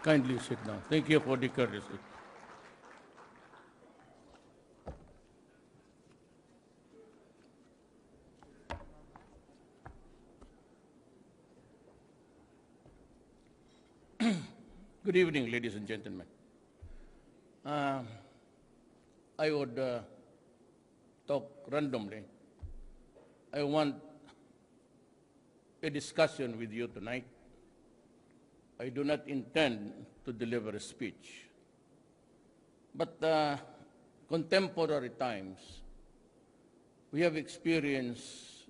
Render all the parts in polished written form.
Kindly sit down. Thank you for the courtesy. Good evening, ladies and gentlemen. I would talk randomly. I want a discussion with you tonight. I do not intend to deliver a speech. But contemporary times, we have experienced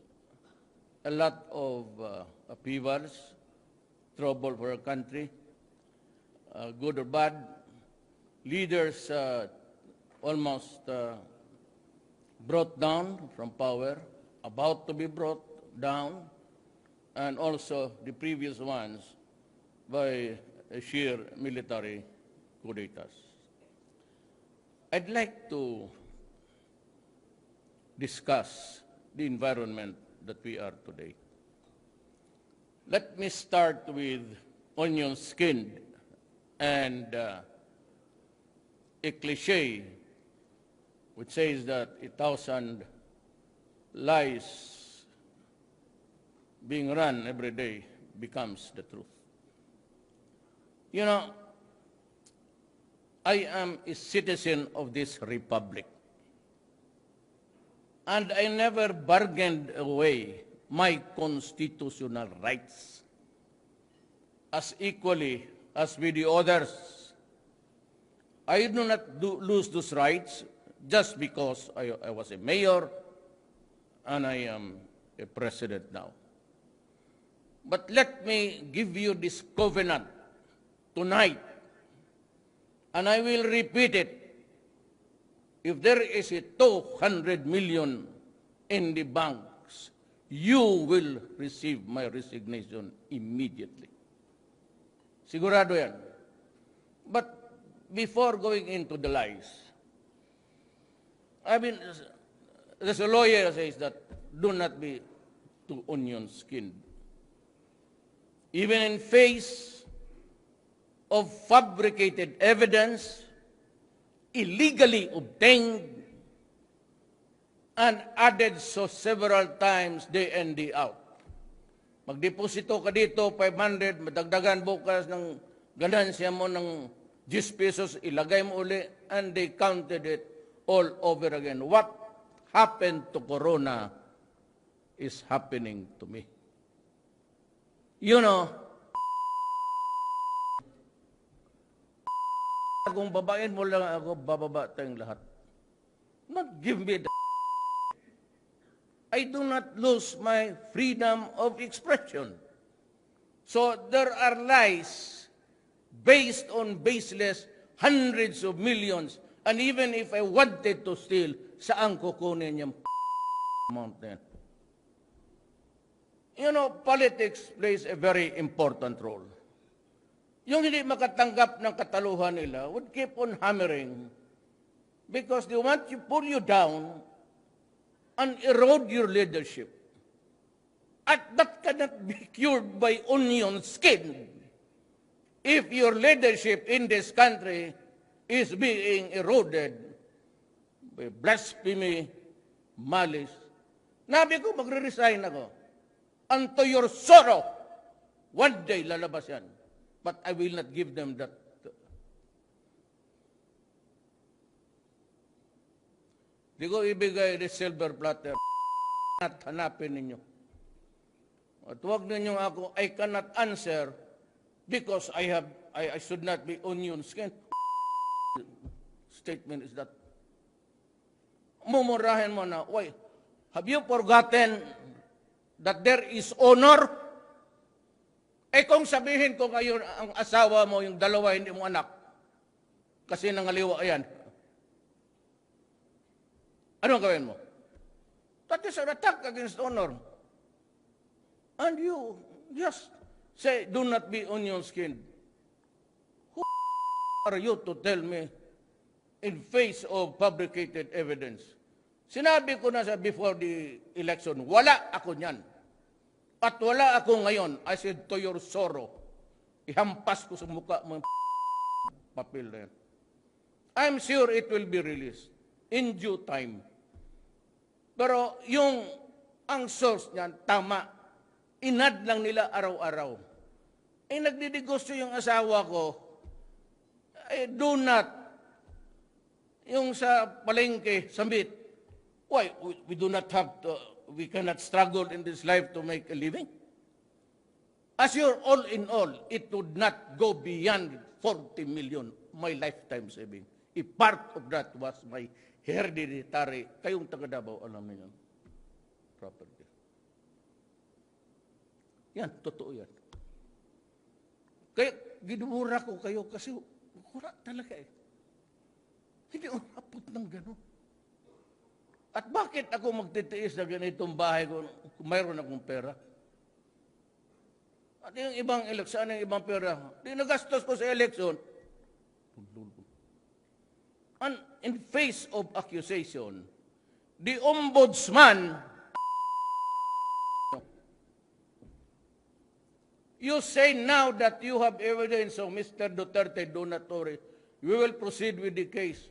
a lot of upheavals, trouble for our country, good or bad. Leaders almost brought down from power, about to be brought down, and also the previous ones by sheer military coup d'etats. I'd like to discuss the environment that we are today. Let me start with onion-skinned and a cliche which says that 1,000 lies being run every day becomes the truth. You know, I am a citizen of this republic, and I never bargained away my constitutional rights as equally as with the others. I do not lose those rights just because I was a mayor and I am a president now. But let me give you this covenant tonight, and I will repeat it. If there is a 200 million in the banks, you will receive my resignation immediately. Sigurado yan. But before going into the lies, there's a lawyer says that do not be too onion-skinned. Even in face of fabricated evidence, illegally obtained, and added so several times day in, day out. Magdeposito ka dito, 500, madagdagan bukas ng ganansya mo ng 10 pesos, ilagay mo uli, and they counted it all over again. What happened to Corona is happening to me. You know, kung babain mo lang ako, bababa tayong lahat. Not give me the I do not lose my freedom of expression. So there are lies based on baseless hundreds of millions, and even if I wanted to steal, saan kukunin yung amount na yan? You know, politics plays a very important role. Yung hindi makatanggap ng kataluhan nila would keep on hammering because they want to pull you down and erode your leadership. At that cannot be cured by onion skin. If your leadership in this country is being eroded by blasphemy, malice, nabi ko magre-resign ako. And to your sorrow, one day lalabas yan. But I will not give them that. Di ko ibigay the silver platter at hanapin ninyo. At huwag ninyo ako, I cannot answer because I should not be onion skin. Statement is that. Mumurahin mo na, why? Have you forgotten that there is honor? Eh kung sabihin ko ngayon ang asawa mo, yung dalawa hindi mo anak, kasi nangaliwa yan, anong gawin mo? That is an attack against honor. And you just say, do not be onion-skinned. Who are you to tell me in face of fabricated evidence? Sinabi ko na sa before the election, wala ako niyan. At wala ako ngayon. I said to your sorrow, ihampas ko sa mukha mo papel na yan. I'm sure it will be released in due time. Pero ang source niyan, tama. Inad lang nila araw-araw. Nagdidegosyo yung asawa ko, do not, yung sa palengke, sa meat, why, we do not have to, we cannot struggle in this life to make a living? As your all in all, it would not go beyond 40 million, my lifetime saving. A part of that was my hereditary, kayong taga Davao, alam niyo yan, property. Yan, totoo yan. Kaya, ginumura ko kayo kasi wala talaga eh. Hindi umabot ng gano'n. At bakit ako magtitiis na ganitong bahay ko kung mayroon akong pera? At yung ibang eleksyon, yung ibang pera, di nagastos ko sa eleksyon. And in face of accusation, the ombudsman, you say now that you have evidence of Mr. Duterte donatory, we will proceed with the case.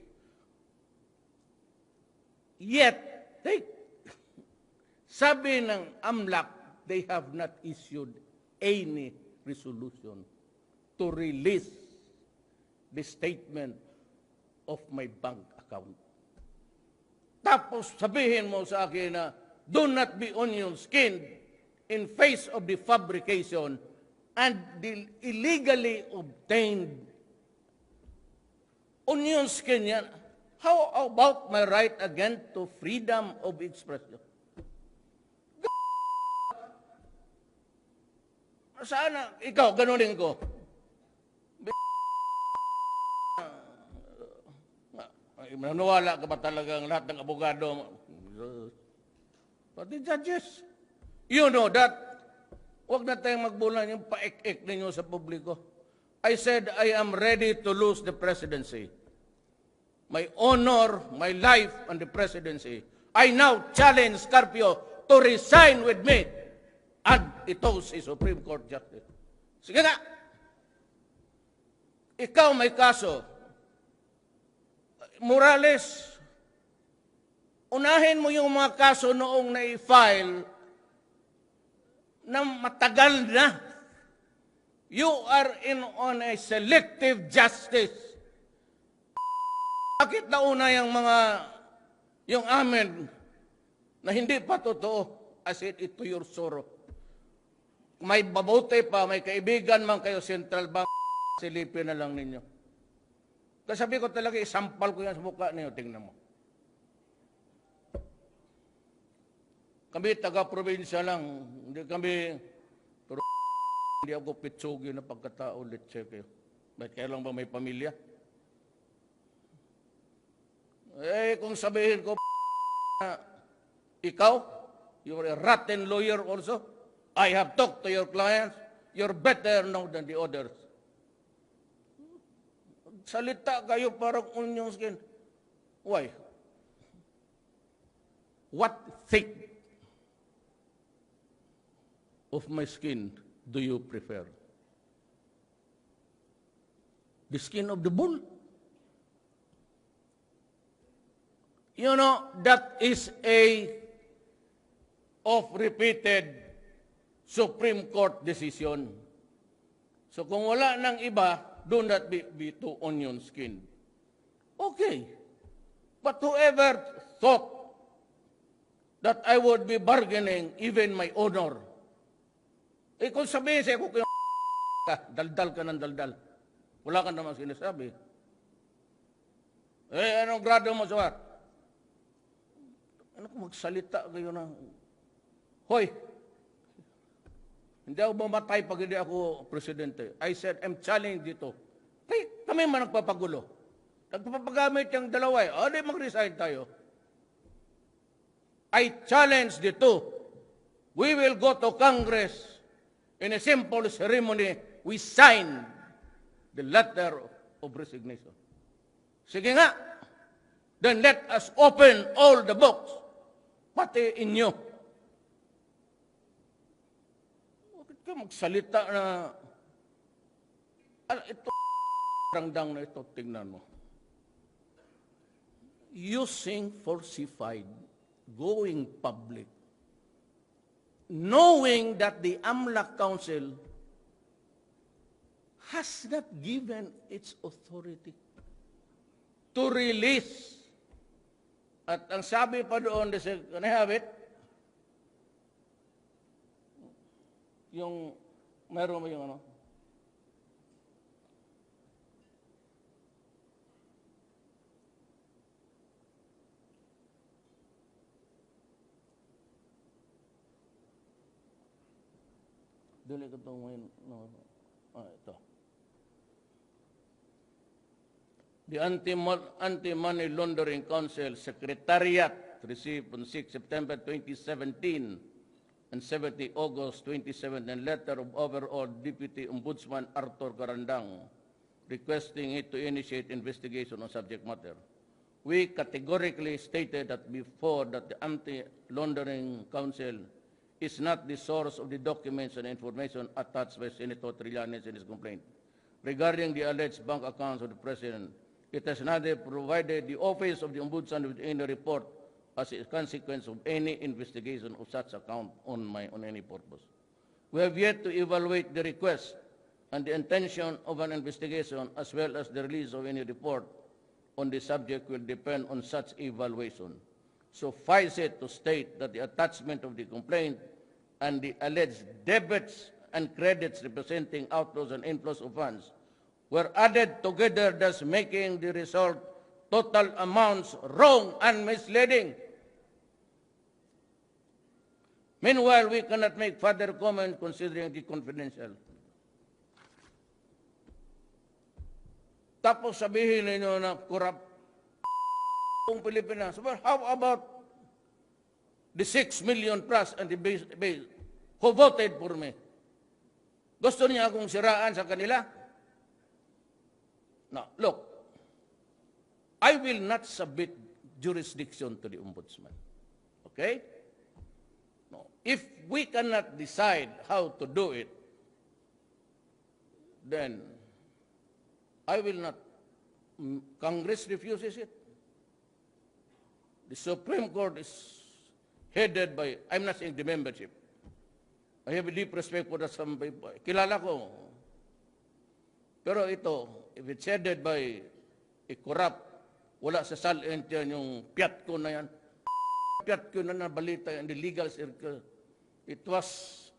Yet, sabi ng AMLAC, they have not issued any resolution to release the statement of my bank account. Tapos sabihin mo sa akin na do not be onion-skinned in face of the fabrication and the illegally obtained onion skin yan. How about my right again to freedom of expression? Sana, ikaw, ganunin ko. Nanawala ka ba talagang lahat ng abogado? But the judges, you know that. Huwag na tayong magbulan yung paik-ik ninyo sa publiko. I said, I am ready to lose the presidency. My honor, my life, and the presidency. I now challenge Carpio to resign with me. And ito si Supreme Court Justice. Sige na. Ikaw may kaso. Morales, unahin mo yung mga kaso noong na-file na matagal na. You are on a selective justice. Bakit nauna yung amin na hindi pa totoo? I said it to your sorrow. May babuti pa, may kaibigan man kayo, Central Bank, silipin na lang ninyo. Kasi sabi ko talaga, isampal ko yan sa mukha ninyo, tingnan mo. Kami taga-probinsya lang, hindi kami, pero hindi ako pitsugi na pagkatao, let's check kayo. Ba't kailan ba may pamilya? Kung sabihin ko, ikaw, you're a rotten lawyer also, I have talked to your clients, you're better now than the others. Salita kayo parang onion skin. Why? What thick of my skin do you prefer? The skin of the bull? You know, that is a oft-repeated Supreme Court decision. So kung wala nang iba, do not be too onion skin. Okay. But whoever thought that I would be bargaining even my honor, kung sabihin sa'yo, kung daldal ka ng daldal, wala ka naman sinasabi. Anong grado mo, sir? Ano kung magsalita kayo na, hoy, hindi ako mamatay pag hindi ako presidente. I said, I'm challenging dito. Kami man nagpapagulo. Nagpapagamit yung dalawa eh. O, di mag-resign tayo. I challenge the two. We will go to Congress in a simple ceremony. We sign the letter of resignation. Sige nga. Then let us open all the books. Pati inyo. Bakit ka magsalita na ito rangdang na ito, tingnan mo. Using falsified, going public, knowing that the AMLAC Council has not given its authority to release. At ang sabi pa doon, can I have it? Yung, meron mo yung ano? Dili ko itong ngayon. Ito. The Anti-Money Laundering Council Secretariat received on 6 September 2017 and 70 August 2017 a letter of overall Deputy Ombudsman Arthur Garandang requesting it to initiate investigation on subject matter. We categorically stated that before that the Anti-Laundering Council is not the source of the documents and information attached by Senator Trillanes in his complaint. Regarding the alleged bank accounts of the President, it has neither provided the Office of the Ombudsman with any report as a consequence of any investigation of such account on any purpose. We have yet to evaluate the request and the intention of an investigation as well as the release of any report on the subject will depend on such evaluation. Suffice it to state that the attachment of the complaint and the alleged debits and credits representing outflows and inflows of funds were added together, thus making the result total amounts wrong and misleading. Meanwhile, we cannot make further comment considering the confidential. Tapos sabihin ninyo na corrupt ang Pilipinas. Well, how about the 6 million plus and the base who voted for me? Gusto niya akong siraan sa kanila? Now, look, I will not submit jurisdiction to the Ombudsman. Okay? No. If we cannot decide how to do it, then I will not. Congress refuses it. The Supreme Court is headed by, I'm not saying the membership. I have a deep respect for some people. Kilala ko. Pero ito, if it's headed by a corrupt, wala sa salent yan yung piyat ko na yan. Piyat ko na balita in the legal circle. It was,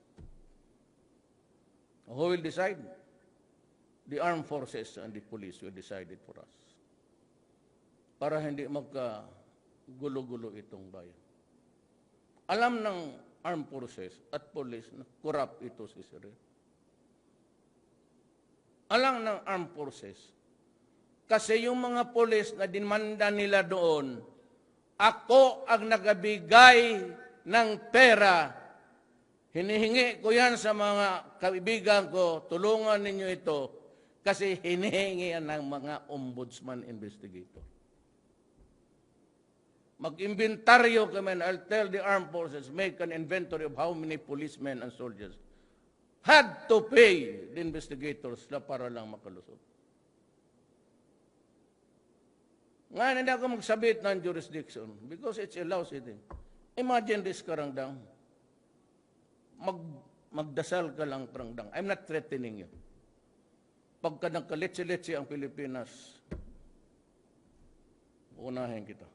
who will decide? The armed forces and the police will decide it for us. Para hindi gulo-gulo itong bayan. Alam ng armed forces at police na corrupt ito si Sir. Alam ng armed forces kasi yung mga police na dinmanda nila doon, ako ang nagabigay ng pera. Hinihingi ko yan sa mga kaibigan ko, tulungan ninyo ito kasi hinihingi yan ng mga ombudsman investigator. Mag-inventaryo kami, and I'll tell the armed forces, make an inventory of how many policemen and soldiers had to pay the investigators na para lang makalusot. Ngayon, hindi ako magsabit ng jurisdiction because it's a lousy thing. Imagine this, Karangdang. Magdasal ka lang, Karangdang. I'm not threatening you. Pagka nagkalitsi-litsi ang Pilipinas, unahin kita.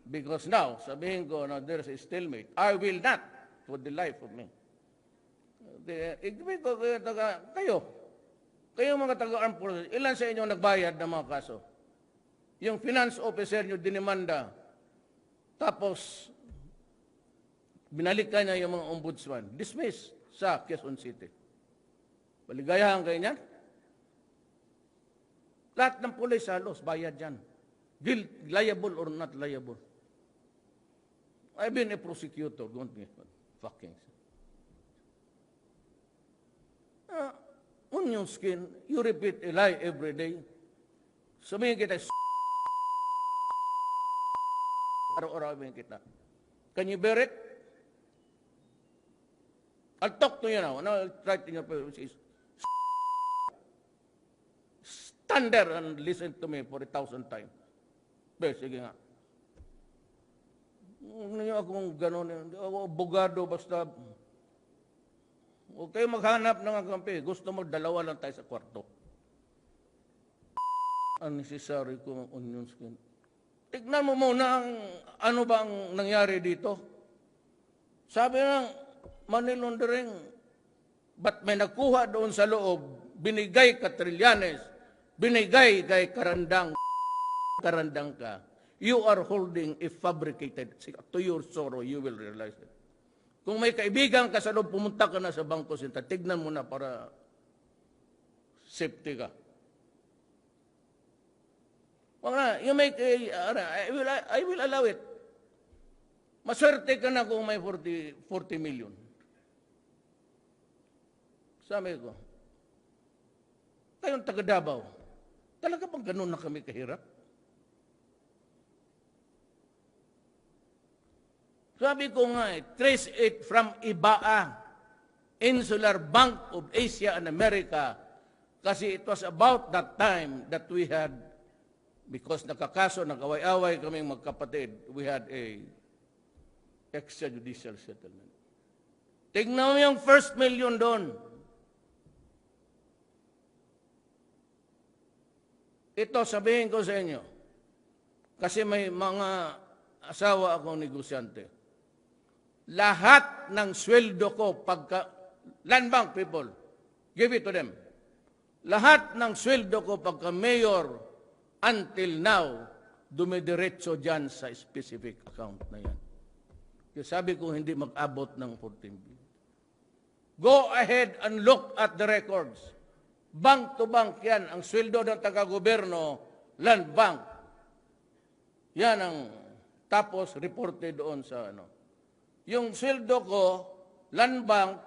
Because now, sabihin ko na there's a stalemate. I will not, for the life of me. Kayo mga taga-armed forces, ilan sa inyo nagbayad ng mga kaso? Yung finance officer nyo dinimanda, tapos binalikan niya yung mga ombudsman, dismiss sa Quezon City. Baligayahan kayo niyan? Lahat ng pulis halos, bayad yan. Liable or not liable. I've been a prosecutor, don't me fucking. On your skin, you repeat a lie every day. Sabihin kita, araw-arawin kita. Can you bear it? I'll talk to you now. I'll try to your face. slander and listen to me for 1,000 times. Sige nga. Huwag niyo akong gano'n. Ako, abogado, basta. Huwag kayo maghanap ng kampi. Gusto mo, dalawa lang tayo sa kwarto. Unnecessary kung onion skin. Tignan mo muna ano ba ang nangyari dito. Sabi ng money laundering, ba't may nagkuha doon sa loob, binigay ka Trillanes, binigay kay karandang ka. You are holding a fabricated, to your sorrow, you will realize it. Kung may kaibigan ka sa loob, pumunta ka na sa Bangko Sentral, tignan mo na para safety ka. You make I will allow it. Maswerte ka na kung may 40 million. Sabi ko, kayong taga Davao, talaga bang ganun na kami kahirap? Sabi ko nga, trace it from IBAA, Insular Bank of Asia and America, kasi it was about that time that we had, because nakakaso, nag-away-away kaming magkapatid, we had a extrajudicial settlement. Tignan mo yung first million doon. Ito, sabihin ko sa inyo, kasi may mga asawa akong negosyante. Lahat ng sweldo ko pagka, land bank people, give it to them. Lahat ng sweldo ko pagka mayor, until now, dumidiretso dyan sa specific account na yan. Kaya sabi ko, hindi mag-abot ng 14 billion. Go ahead and look at the records. Bank to bank yan. Ang sweldo ng taga-gobyerno, land bank. Yan ang tapos reported doon sa ano. Yung sweldo ko, land bank,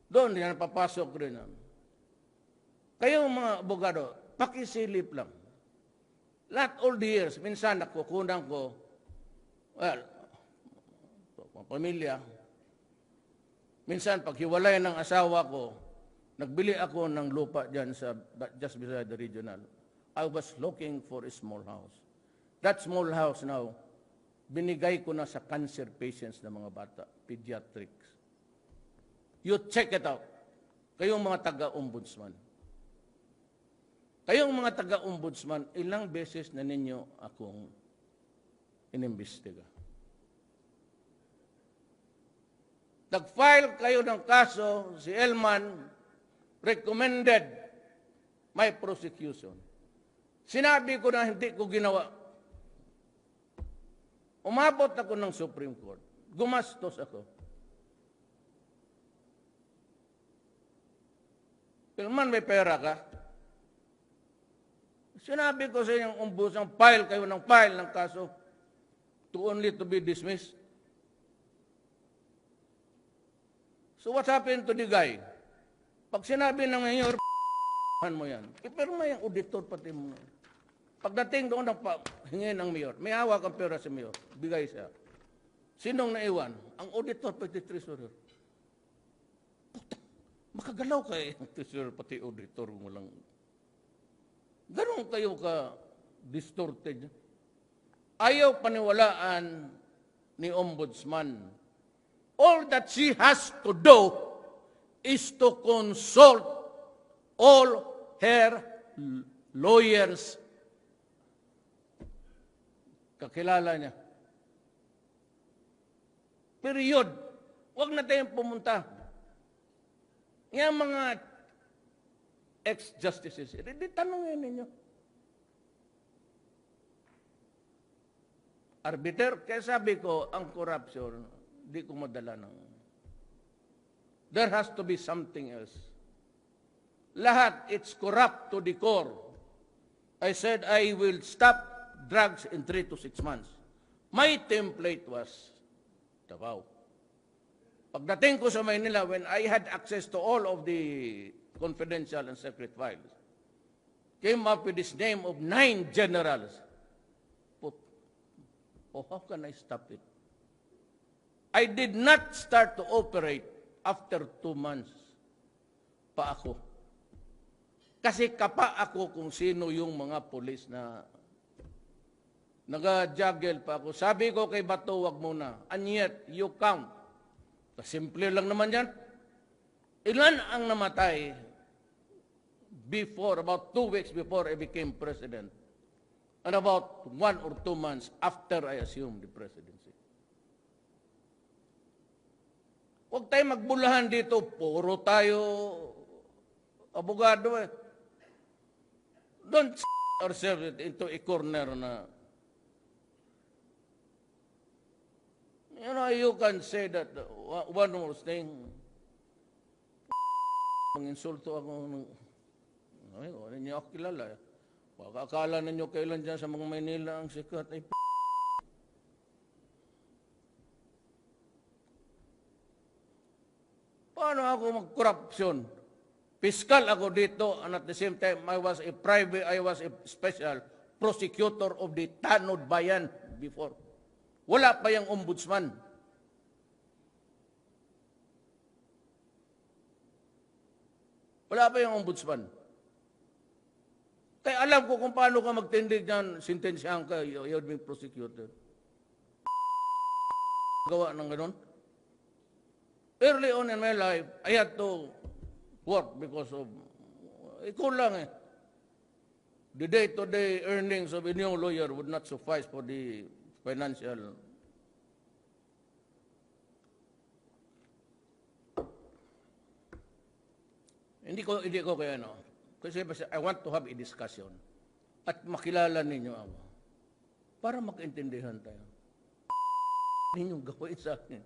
doon yan papasok rin. Kayong mga abogado, pakisilip lang. Not all the years, minsan nakukunan ko, well, pamilya, minsan paghiwalay ng asawa ko, nagbili ako ng lupa dyan sa, just beside the regional. I was looking for a small house. That small house now, binigay ko na sa cancer patients na mga bata, pediatrics. You check it out. Kayong mga taga-ombudsman. Kayong mga taga-ombudsman, ilang beses na ninyo akong inimbestiga. Nag-file kayo ng kaso, si Elman recommended my prosecution. Sinabi ko na hindi ko ginawa. Umabot ako ng Supreme Court. Gumastos ako. Elman, may pera ka? Sinabi ko sa inyong ombudsman, file kayo ng file ng kaso to only to be dismissed. So what happened to the guy? Pag sinabi ng mayor, mo yan. Ipirma yung auditor pati mo. Pagdating doon ng hingin ng mayor, may hawak ang pera sa mayor, bigay siya. Sinong naiwan? Ang auditor pati treasurer. Makagalaw kayo, treasurer pati auditor mo lang. Ganon kayo ka-distorted. Ayaw paniwalaan ni ombudsman. All that she has to do is to consult all her lawyers. Kakilala niya. Period. Huwag na tayong pumunta. Yung mga ex-justices, hindi tanongin ninyo. Arbiter, kaya sabi ko, ang corruption, di ko madala ng... There has to be something else. Lahat, it's corrupt to the core. I said, I will stop drugs in 3 to 6 months. My template was Davao. Pagdating ko sa Maynila, when I had access to all of the confidential and secret files, came up with this name of 9 generals. Oh, how can I stop it? I did not start to operate after 2 months pa ako. Kasi kapa ako kung sino yung mga pulis na naga-juggle pa ako. Sabi ko kay Bato, wag muna. And yet, you count. Simple lang naman yan. Ilan ang namatay before, about 2 weeks before I became president? And about 1 or 2 months after I assumed the presidency. Huwag tayo magbulahan dito. Puro tayo abogado eh. Don't ourselves into a corner na, you know, you can say that one more thing. Manginsulto ako ng, ay, wala niyo ako kilala. Baka akala ninyo kailan dyan sa mga Maynila ang sikat ay paano ako mag-corruption? Fiscal ako dito, and at the same time, I was a special prosecutor of the Tanod Bayan before. Wala pa yung ombudsman. Wala pa yung ombudsman. Kaya alam ko kung paano ka magtindig niyan, sintensyahan ka, you're being prosecuted. Gawa ng ganun. Early on in my life, I had to work because of, ikaw lang eh. The day-to-day earnings of a new lawyer would not suffice for the financial. Hindi ko kaya ano. Kasi I want to have a discussion at makilala ninyo ako para magkaintindihan tayo. Ninyong gawin sa akin.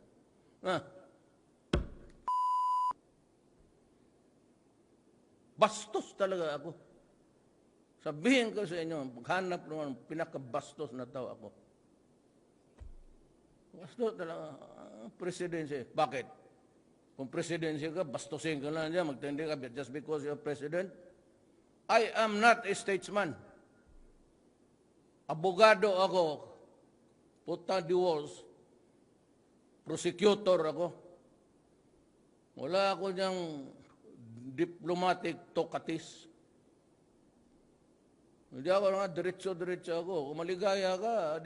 Bastos talaga ako. Sabihin ko sa inyo, maghanap naman, pinakabastos na tao ako. Bastos talaga. Presidency. Bakit? Kung presidency ka, bastosin ka lang dyan, magtindi ka just because you're president. I am not a statesman. Abogado ako. Puta di walls. Prosecutor ako. Wala ako niyang diplomatic tokatis. Hindi ako nga, diretso-diretso ako. Kung maligaya ka,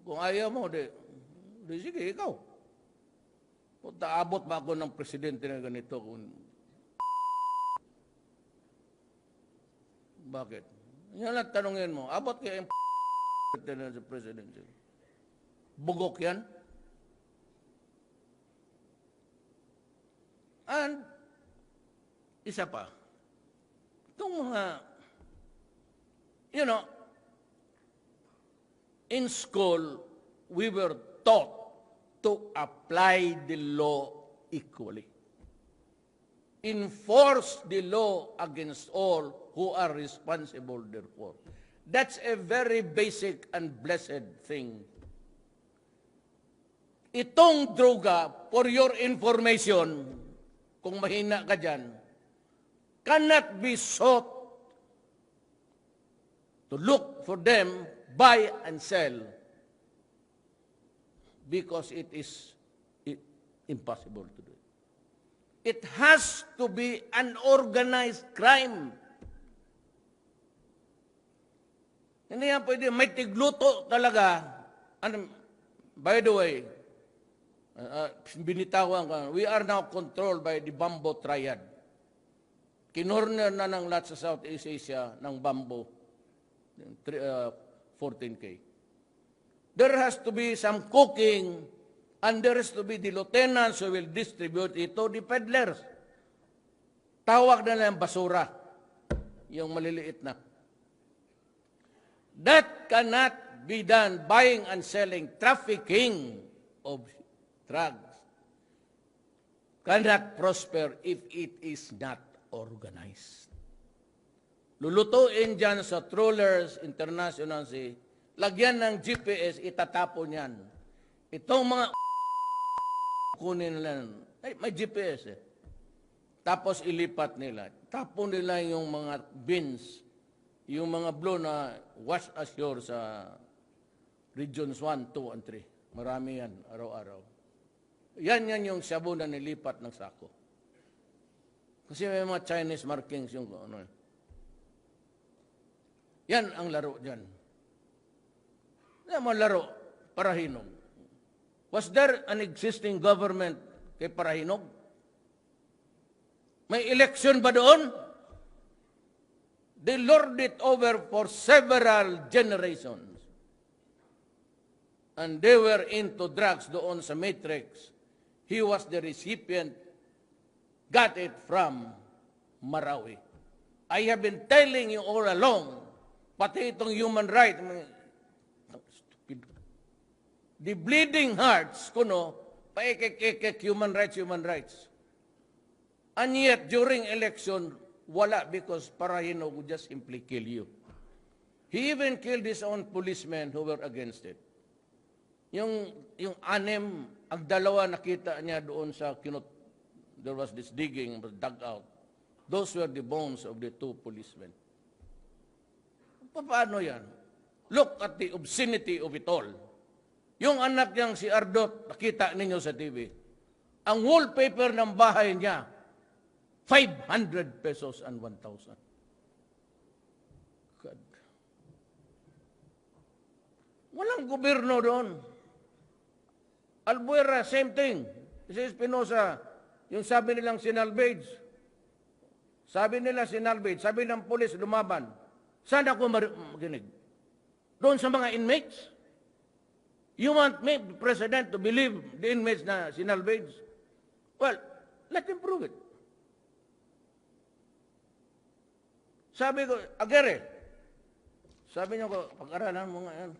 kung ayaw mo, di sige, ikaw. Punta, abot ba ako ng presidente na ganito? Bakit? Yan lang tanongin mo, abot kaya yung sa presidency? Bugok yan? And, isa pa, itong mga, you know, in school, we were taught to apply the law equally. Enforce the law against all who are responsible therefore. That's a very basic and blessed thing. Itong droga, for your information, kung mahina ka dyan, cannot be sought to look for them, buy and sell, because it is impossible to do. It has to be an organized crime. Hindi yan pwede, may tigluto talaga. And by the way, binitawan ka, we are now controlled by the Bambo Triad. Kinorner na ng lahat sa Southeast Asia ng Bambo, 14K. There has to be some cooking, and there has to be the lieutenants who will distribute it to the peddlers. Tawag na lang basura, yung maliliit na. That cannot be done, buying and selling, trafficking of drugs cannot prosper if it is not organized. Lulutuin dyan sa Trawlers International Sea, lagyan ng GPS, itatapon yan. Itong mga kunin nila, may GPS eh. Tapos ilipat nila. Tapon nila yung mga bins, yung mga blue na wash ashore sa regions 1, 2, and 3. Marami yan, araw-araw. Yan yung shabu na nilipat ng sako. Kasi may mga Chinese markings yung ano. Yan ang laro dyan. Yan mga laro, Parahinog. Was there an existing government kay Parahinog? May election ba doon? They lorded it over for several generations. And they were into drugs doon sa Matrix. He was the recipient, got it from Marawi. I have been telling you all along, pati itong human rights, stupid. The bleeding hearts, kuno, paikik-ikik, human rights. And yet, during election, wala because Parahinog would just simply kill you. He even killed his own policemen who were against it. Yung anim, ang dalawa nakita niya doon sa there was this digging, was dug out. Those were the bones of the two policemen. Paano yan? Look at the obscenity of it all. Yung anak niyang si Ardot, nakita ninyo sa TV. Ang wallpaper ng bahay niya, 500 pesos and 1,000. God. Walang gobyerno doon. Albuera, same thing. Si Espinosa, yung sabi nilang sinalvage. Sabi nila sinalvage. Sabi ng pulis, lumaban. Saan ako maginig? Doon sa mga inmates? You want me, the President, to believe the inmates na sinalvage? Well, let him prove it. Sabi ko, Aguirre, sabi niya ko, pag-aralan mo nga yan.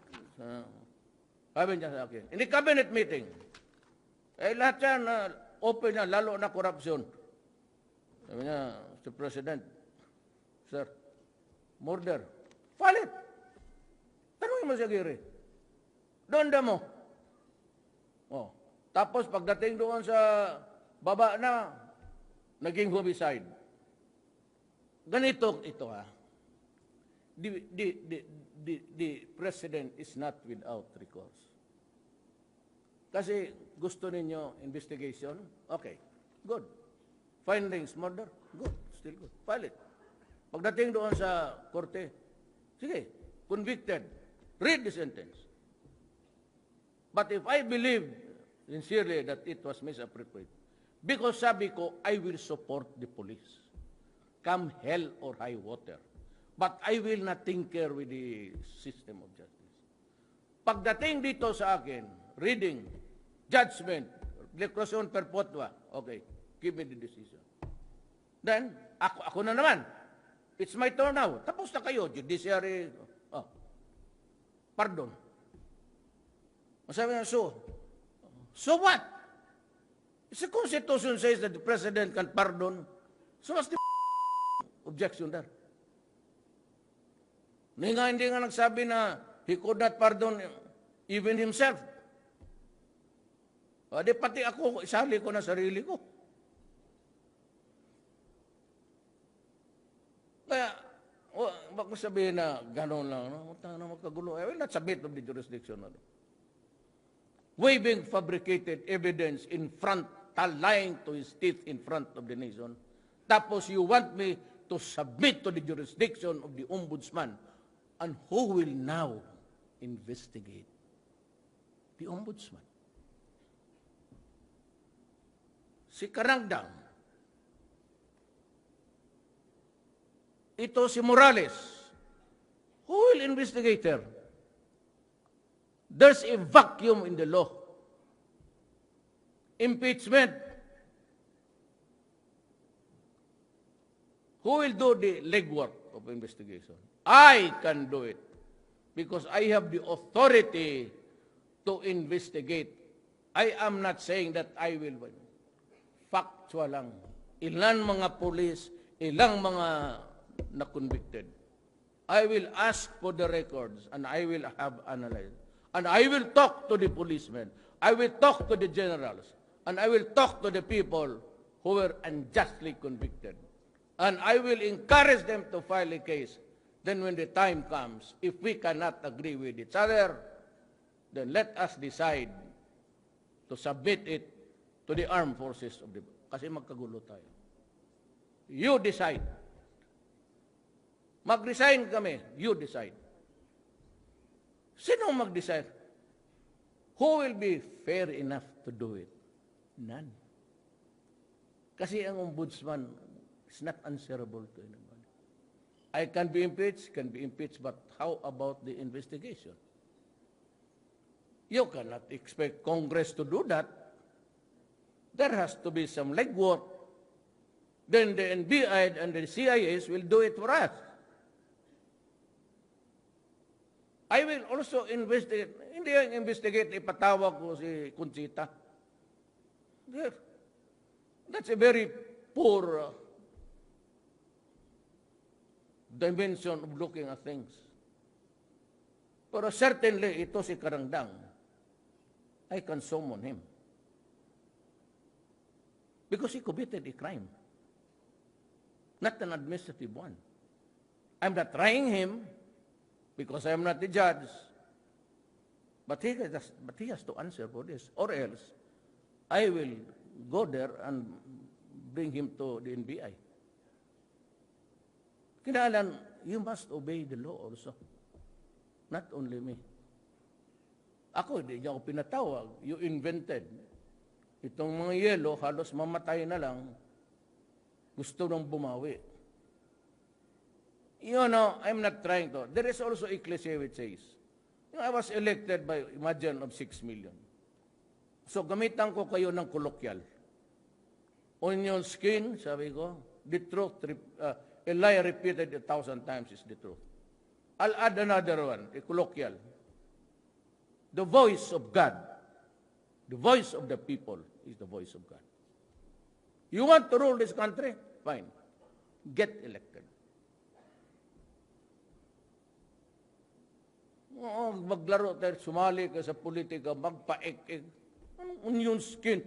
Sabi niya sa akin, in the cabinet meeting, lahat yan, open na, lalo na korupsyon. Sabi niya, Mr. President, sir, murder, file it. Tanungin mo si Aguirre. Doon mo. Oh. Tapos pagdating doon sa baba na, naging homicide. Ganito ito ha. The President is not without recourse. Kasi gusto ninyo investigation? Okay, good. Findings, murder? Good, still good. File it. Pagdating doon sa korte, sige, convicted. Read the sentence. But if I believe sincerely that it was misappropriated, because sabi ko, I will support the police. Come hell or high water. But I will not tinker with the system of justice. Pagdating dito sa akin, reading, judgment, declaration perpetua, okay, give me the decision. Then, ako na naman. It's my turn now. Tapos na kayo, judiciary, pardon. Masabi na, so what? If the Constitution says that the President can pardon, so what's the objection there? Hindi nga nagsabi na he could not pardon even himself. Di pati ako, isali ko na sarili ko. Kaya, baka sabihin na gano'n lang, na magkagulo. I will not submit of the jurisdiction. Waving fabricated evidence in front, lying to his teeth in front of the nation. Tapos you want me to submit to the jurisdiction of the ombudsman. And who will now investigate? The ombudsman. Si Karangdang. Ito si Morales. Who will investigate her? There's a vacuum in the law. Impeachment. Who will do the legwork of investigation? I can do it because I have the authority to investigate. I am not saying that I will win. Factual lang. Ilan mga police, ilang mga na-convicted. I will ask for the records and I will have analyzed. And I will talk to the policemen. I will talk to the generals. And I will talk to the people who were unjustly convicted. And I will encourage them to file a case. Then when the time comes, if we cannot agree with each other, then let us decide to submit it to the armed forces of the... Kasi magkagulo tayo. You decide. Mag-resign kami. You decide. Sino mag-decide? Who will be fair enough to do it? None. Kasi ang ombudsman is not answerable to anybody. I can be impeached, but how about the investigation? You cannot expect Congress to do that. There has to be some legwork. Then the NBI and the CIS will do it for us. I will also investigate. Hindi yung investigate, ipatawag ko si Conchita. There. That's a very poor dimension of looking at things. Pero certainly, ito si Karangdang, I can summon him. Because he committed a crime. Not an administrative one. I'm not trying him because I am not the judge. But he has to answer for this. Or else, I will go there and bring him to the NBI. Kinahalan, you must obey the law also. Not only me. Ako, hindi niya ako pinatawag. You invented. Itong mga yelo, halos mamatay na lang. Gusto nang bumawi. You know, I'm not trying to. There is also Ecclesia which says, I was elected by a margin of 6 million. So gamitan ko kayo ng kolokyal. Onion skin, sabi ko, the truth, a lie repeated 1,000 times is the truth. I'll add another one, a colloquial. The voice of God, the voice of the people is the voice of God. You want to rule this country? Fine. Get elected. Oo, maglaro tayo, sumali ka sa politika, magpaik-ik. Anong onion skin?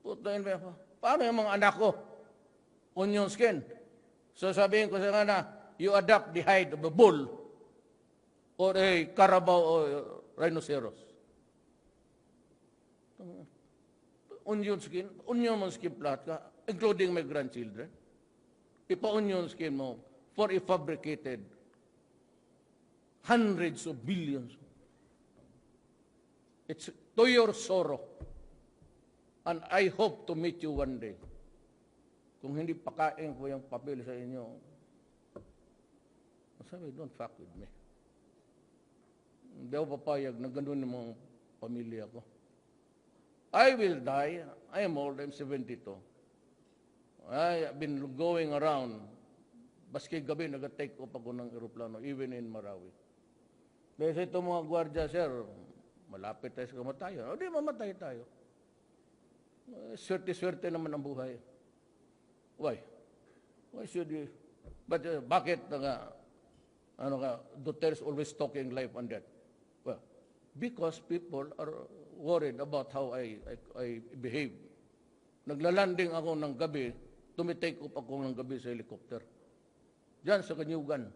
Putain ba? Paano yung mga anak ko? Onion skin. So sabihin ko sa kana, you adopt the hide of a bull or a carabao or rhinoceros. Onion skin lahat ka, including my grandchildren. Ipa-onion skin mo for a fabricated hundreds of billions. It's to your sorrow. And I hope to meet you one day. Kung hindi pakain ko yung papel sa inyo, sabi, don't fuck with me. Hindi ako papayag na ganun yung mga pamilya ko. I will die. I am old. I'm 72. I have been going around. Baski gabi, nag-take off ako ng aeroplano, even in Marawi. Dahil sa itong mga gwardya, sir, malapit tayo sa kamatayan. O di, mamatay tayo. Swerte-swerte naman ang buhay. Why? Why should you? But bakit Duterte's always talking life and death? Well, because people are worried about how I behave. Naglalanding ako ng gabi, tumitake up ako ng gabi sa helicopter. Diyan sa Kanyugan.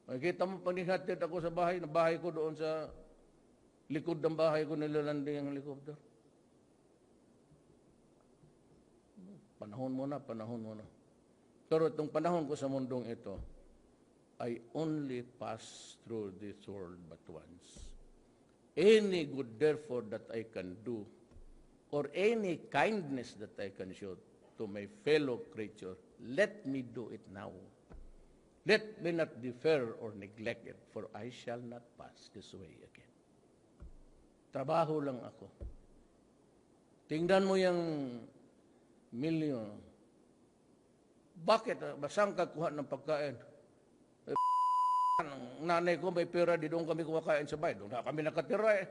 Makikita mo, panihatid ako sa bahay, na bahay ko doon sa likod ng bahay ko, nilalanding ang helicopter. Panahon muna. Pero itong panahon ko sa mundong ito, I only pass through this world but once. Any good therefore that I can do, or any kindness that I can show to my fellow creature, let me do it now. Let me not defer or neglect it, for I shall not pass this way again. Trabaho lang ako. Tingnan mo yung milyon. Bakit? Basang kakuha ng pagkain. Ang nanay ko may pera, di doon kami kumakain sa bahay. Doon na kami nakatira eh.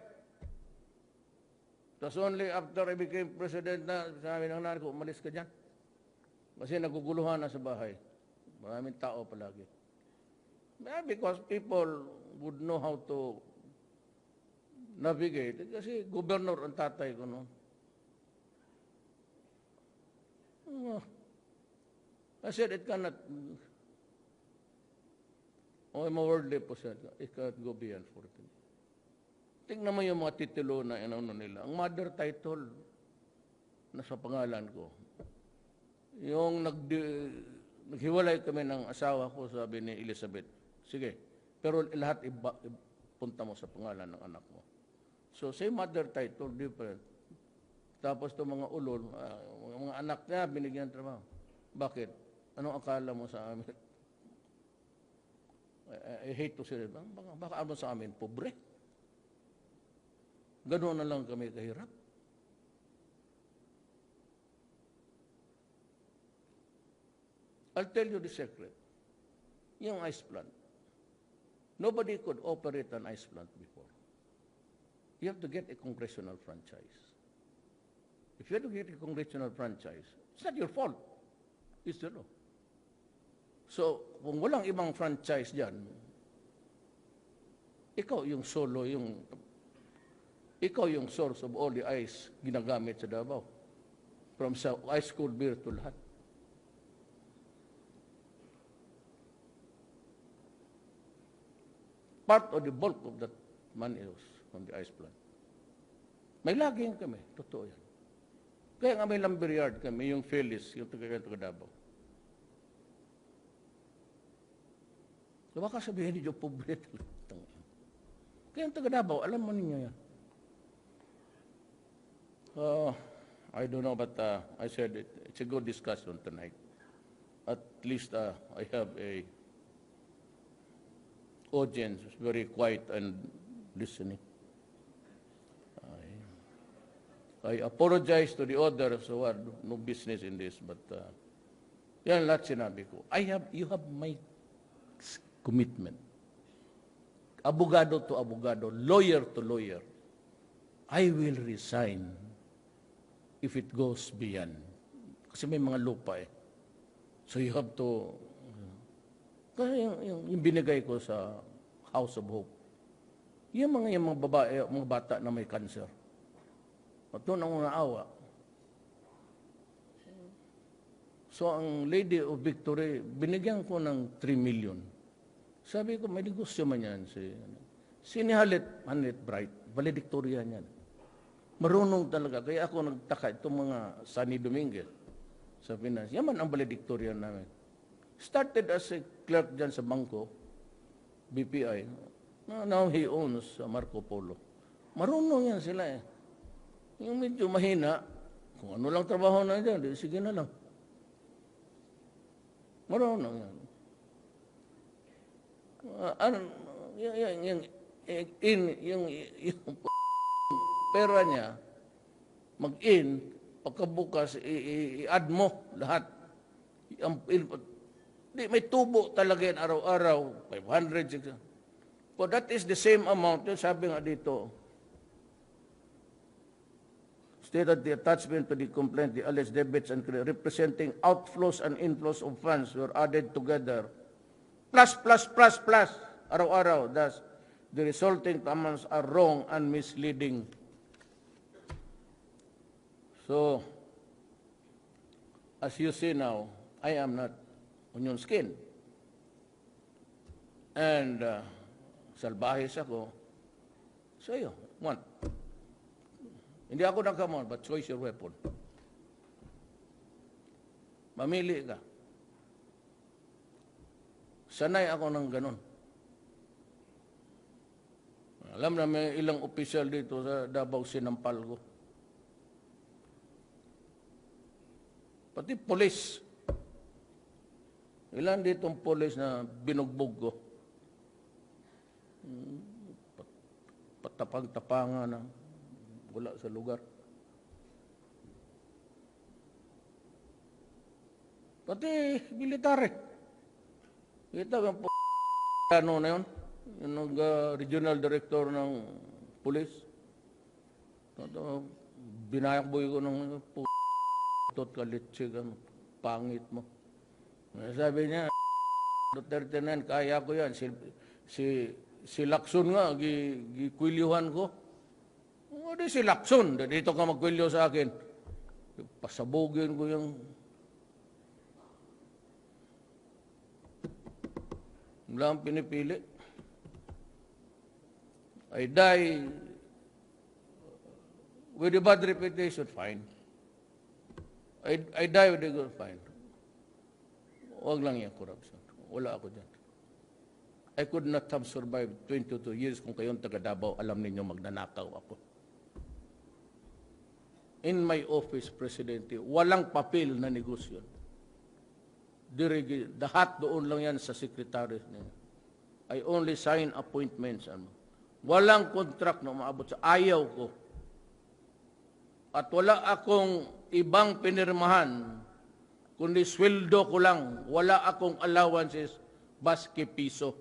Tapos only after I became president na, sabi ng nanay ko, umalis ka dyan. Kasi naguguluhan na sa bahay. Maraming tao palagi. Because people would know how to navigate. Kasi governor ang tatay ko noon. I said, it cannot, I'm a worldly person. It cannot go beyond 14. Tingnan mo yung mga titulo na inano nila. Ang mother title, nasa pangalan ko. Yung naghiwalay kami ng asawa ko, sabi ni Elizabeth, sige, pero lahat punta mo sa pangalan ng anak mo. So, same mother title, different. Tapos itong mga ulol, mga anak niya, binigyan trabaho. Bakit? Anong akala mo sa amin? I hate to say it. Baka ano sa amin? Pobre. Ganoon na lang kami kahirap. I'll tell you the secret. Yung ice plant. Nobody could operate an ice plant before. You have to get a congressional franchise. If you have to get a congressional franchise, it's not your fault. It's the law. So, kung walang ibang franchise dyan, ikaw yung source of all the ice ginagamit sa Davao. From sa ice cold beer to lahat. Part of the bulk of that money is from the ice plant. May laging kami, totoo yan. Kaya nga may lumber yard kami, yung Phyllis, yung taga Davao. So baka sabihin niyo, pobre talaga. Kaya yung taga Davao, alam mo ninyo yan. I don't know, but I said it's a good discussion tonight. At least I have a audience is very quiet and listening. I apologize to the others who had no business in this, but yan lahat sinabi ko. You have my commitment. Abogado to abogado, lawyer to lawyer. I will resign if it goes beyond. Kasi may mga lupa eh. So you have to kasi yung binigay ko sa House of Hope, yung mga babae, mga bata na may cancer. At doon ang naawa. So ang Lady of Victory, binigyan ko ng 3 million. Sabi ko, may negosyo man yan. Si Halit Bright, valedictorian yan. Marunong talaga. Kaya ako nagtaka itong mga Sunny Dominguez sa finance. Yaman ang valedictorian namin. Started as a clerk dyan sa bangko, BPI. Now he owns Marco Polo. Marunong yan sila eh. Yung medyo mahina, kung ano lang trabaho na dyan, sige na lang. Marunong yan. Yung pera niya, mag-in, pagkabukas, i-add mo lahat. May tubo talaga yan araw-araw, 500, 600. But that is the same amount. Yung sabi nga dito, stated the attachment to the complaint, the alleged debits and credit, representing outflows and inflows of funds were added together. Plus, araw-araw. Thus, the resulting amounts are wrong and misleading. So, as you see now, I am not on your skin. And salbahis ako. So yun, one. Hindi ako nagkamon, but choice your weapon. Mamili ka. Sanay ako ng ganun. Alam na may ilang opisyal dito sa Davao sinampal ko. Pati polis. Ilan ditong polis na binugbog ko. Patapang-tapangan na wala sa lugar. Pati military. Kita ang ano na yun? Yung regional director ng police. Binayakboy ko ng tot kalitsi ka, pangit mo. Sabi niya, Duterte na yan, kaya ko yan. Si Lacson nga, gikwilyuhan ko. O di si Lacson, dito ka magkwilyo sa akin. Pasabugin ko yung... Wala ang pinipili. I die with a bad reputation, fine. I die with a good fine. Huwag lang yung corruption. Wala ako dyan. I could not have survived 22 years kung kayong taga Davao, alam ninyo magnanakaw ako. In my office, Presidente, walang papel na negosyo. Lahat doon lang yan sa secretary niya. I only sign appointments. Walang contract na umaabot sa ayaw ko. At wala akong ibang pinirmahan, kundi sweldo ko lang. Wala akong allowances, baske piso.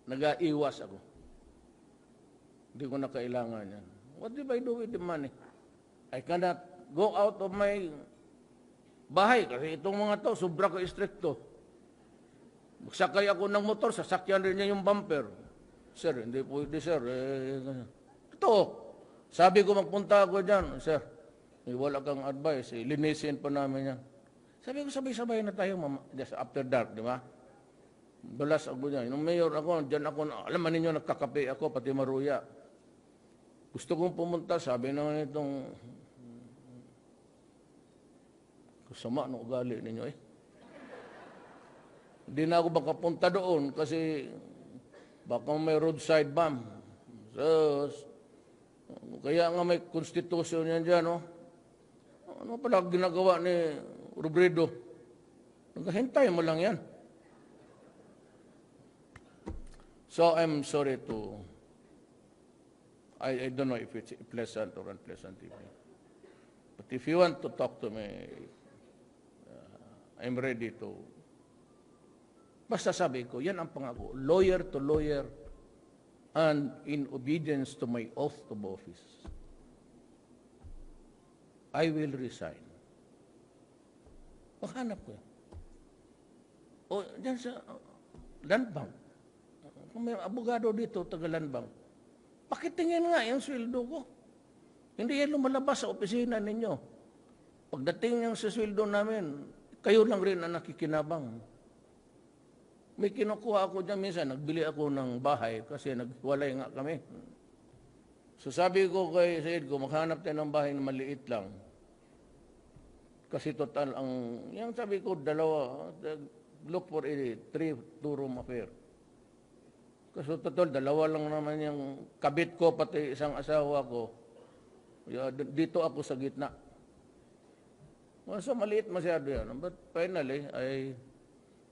Nag-aiwas ako. Hindi ko na kailangan yan. What do I do with the money? I cannot go out of my bahay kasi itong mga to, sobra ko istrikto. Magsakay ako ng motor, sasakyan rin niya yung bumper. Sir, hindi pwede, sir. Totoo. Sabi ko magpunta ako dyan, sir. Wala kang advice. Linisin pa namin yan. Sabi ko, sabay-sabay na tayo, just after dark, di ba? Balas ako dyan. Nung mayor ako, dyan ako, alam man ninyo, nagkakape ako, pati maruya. Gusto kong pumunta, sabi naman itong kasama ng ugali ninyo eh. Hindi na ako makapunta doon kasi baka may roadside bomb. So, kaya nga may constitution yan dyan, no? Ano pala ginagawa ni Robredo? Naghahintay mo lang yan. So, I'm sorry to... I don't know if it's pleasant or unpleasant evening. But if you want to talk to me, I'm ready to... Basta sabi ko, yan ang pangako, lawyer to lawyer and in obedience to my oath of office, I will resign. Maghanap ko yan. O, dyan sa land bank. Kung may abogado dito, taga land bank, pakitingin nga yung sweldo ko. Hindi yan lumalabas sa opisina ninyo. Pagdating yung sa sweldo namin, kayo lang rin ang nakikinabang. May kinukuha ako dyan minsan, nagbili ako ng bahay kasi nagwalay nga kami. So sabi ko kay Said ko, maghanap tayo ng bahay na maliit lang. Kasi total ang, yung sabi ko, look for a 3-2-room affair. Kasi total, dalawa lang naman yung kabit ko, pati isang asawa ko. Dito ako sa gitna. So maliit masyado yan. But finally,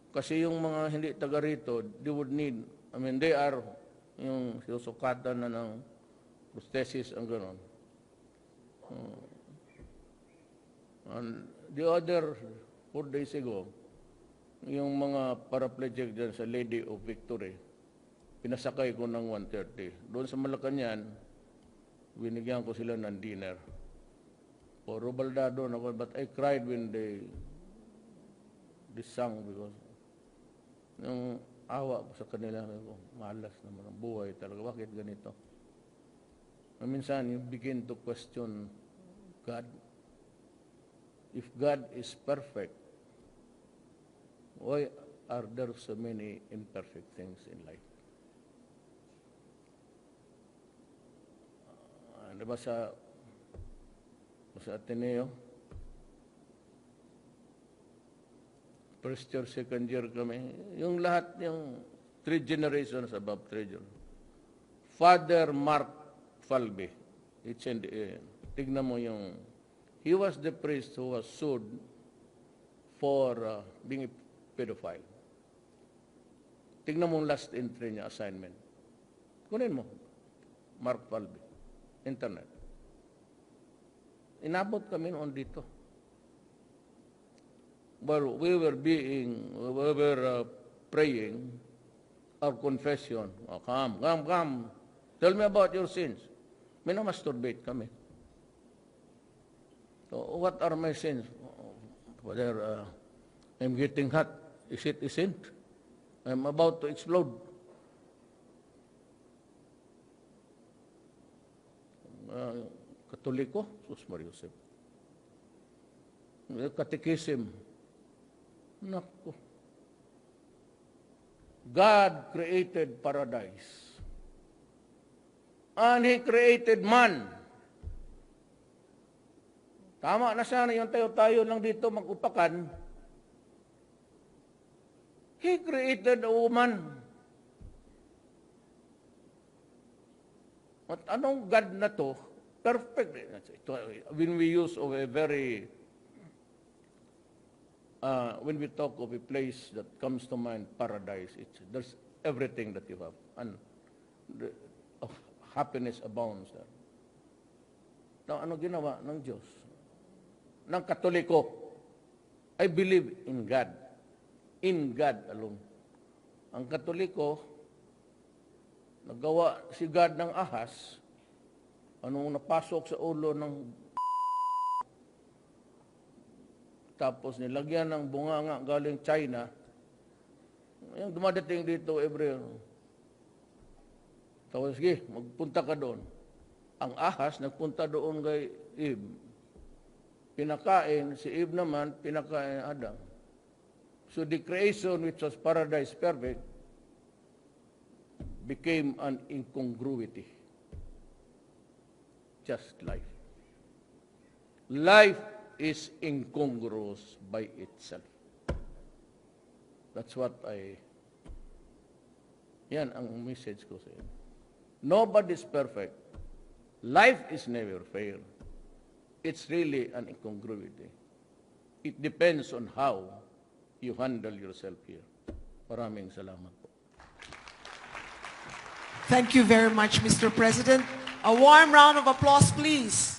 kasi yung mga hindi taga rito, they would need, they are yung sinusukatan na ng prosthesis ang gano'n. And the other 4 days ago, yung mga paraplegic dyan sa Lady of Victory, pinasakay ko ng 1:30. Doon sa Malacanang, binigyan ko sila ng dinner. Puro baldado na ko, but I cried when they sang because yung awa ko sa kanila, malas naman ang buhay talaga. Bakit ganito? Minsan, you begin to question God. If God is perfect, why are there so many imperfect things in life? Diba sa Ateneo, first year, second year kami, yung lahat, yung 3 generations above 3 generations. Father Mark Falbe, tignan mo yung, he was the priest who was sued for being a pedophile. Tignan mo yung last entry niya, assignment. Kunin mo, Mark Falbe, internet. Inabot kami noon dito. Well, we were praying our confession. Oh, come. Tell me about your sins. Minamasturbate kami. So, what are my sins? Whether I'm getting hot, is it a sin? I'm about to explode. Katoliko, Sus Mariusep. Catechism. Naku. God created paradise. And He created man Tama na sana yung tayo-tayo lang dito mag-upakan. He created a woman. At anong God na to? Perfect. When we use of a very, when we talk of a place that comes to mind, paradise, there's everything that you have. And of happiness abounds there. Now, ano ginawa ng Diyos? Ng Katoliko, I believe in God. In God alone. Ang Katoliko, nagawa si God ng ahas, anong napasok sa ulo ng tapos nilagyan ng bunganga galing China, yung dumadating dito every tapos sige, magpunta ka doon. Ang ahas nagpunta doon kay Eve. Pinakain, si Eve naman, pinakain Adam. So the creation which was paradise perfect became an incongruity. Just life. Life is incongruous by itself. That's what yan ang message ko sa inyo. Nobody's perfect. Life is never fair. It's really an incongruity. It depends on how you handle yourself here. Maraming salamat po. Thank you very much, Mr. President. A warm round of applause, please.